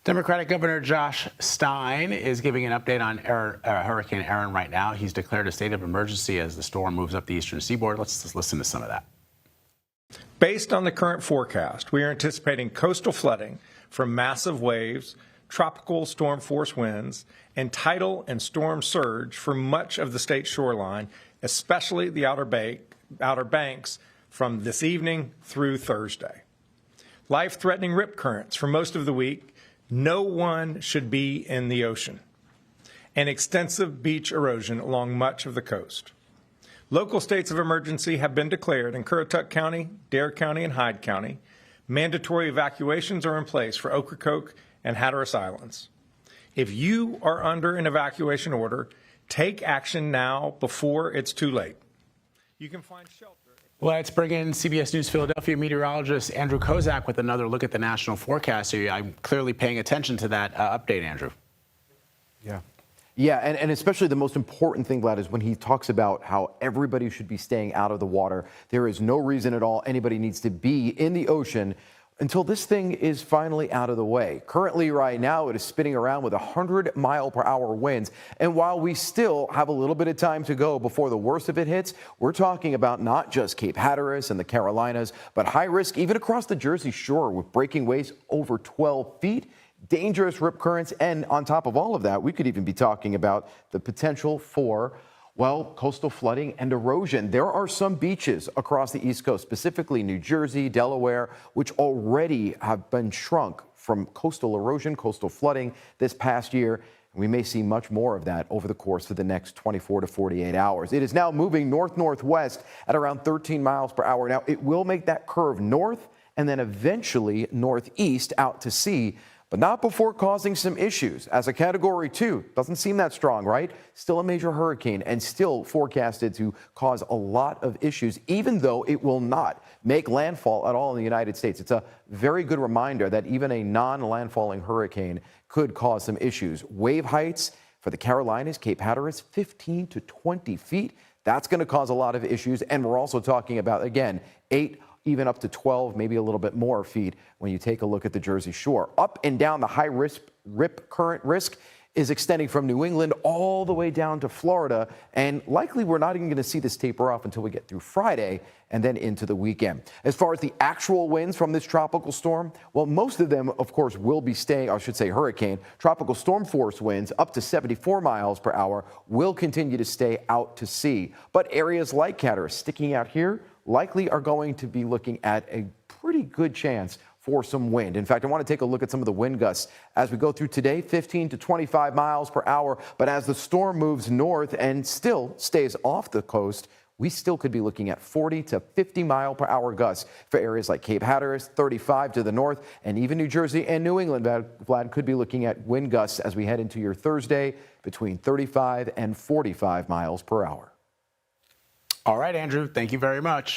Democratic Governor Josh Stein is giving an update on Hurricane Erin right now. He's declared a state of emergency as the storm moves up the eastern seaboard. Let's just listen to some of that. Based on the current forecast, we are anticipating coastal flooding from massive waves, tropical storm force winds, and tidal and storm surge for much of the state shoreline, especially the Outer Banks from this evening through Thursday. Life-threatening rip currents for most of the week. No one should be in the ocean, and extensive beach erosion along much of the coast. Local states of emergency have been declared in Currituck County, Dare County, and Hyde County. Mandatory evacuations are in place for Ocracoke and Hatteras Islands. If you are under an evacuation order, take action now before it's too late. You can find shelter. Let's bring in CBS News Philadelphia meteorologist Andrew Kozak with another look at the national forecast. So I'm clearly paying attention to that update, Andrew. Yeah, and especially the most important thing, Vlad, is when he talks about how everybody should be staying out of the water. There is no reason at all anybody needs to be in the ocean until this thing is finally out of the way. Currently, right now, it is spinning around with 100-mile-per-hour winds. And while we still have a little bit of time to go before the worst of it hits, we're talking about not just Cape Hatteras and the Carolinas, but high risk even across the Jersey Shore with breaking waves over 12 feet. Dangerous rip currents, and on top of all of that, we could even be talking about the potential for, well, coastal flooding and erosion. There are some beaches across the East Coast, specifically New Jersey, Delaware, which already have been shrunk from coastal erosion, coastal flooding this past year. We may see much more of that over the course of the next 24 to 48 hours. It is now moving north-northwest at around 13 miles per hour. Now, it will make that curve north and then eventually northeast out to sea, but not before causing some issues. As a Category 2, doesn't seem that strong, right? Still a major hurricane and still forecasted to cause a lot of issues, even though it will not make landfall at all in the United States. It's a very good reminder that even a non-landfalling hurricane could cause some issues. Wave heights for the Carolinas, Cape Hatteras, 15 to 20 feet. That's going to cause a lot of issues. And we're also talking about, again, 8 even up to 12, maybe a little bit more feet when you take a look at the Jersey Shore. Up and down, the high risk rip current risk is extending from New England all the way down to Florida, and likely we're not even going to see this taper off until we get through Friday and then into the weekend. As far as the actual winds from this tropical storm, well, most of them, of course, will be staying, or I should say hurricane. Tropical storm force winds up to 74 miles per hour will continue to stay out to sea. But areas like Hatteras sticking out here likely are going to be looking at a pretty good chance for some wind. In fact, I want to take a look at some of the wind gusts as we go through today, 15 to 25 miles per hour. But as the storm moves north and still stays off the coast, we still could be looking at 40 to 50 mile per hour gusts for areas like Cape Hatteras, 35 to the north, and even New Jersey and New England. Vlad, could be looking at wind gusts as we head into your Thursday between 35 and 45 miles per hour. All right, Andrew, thank you very much.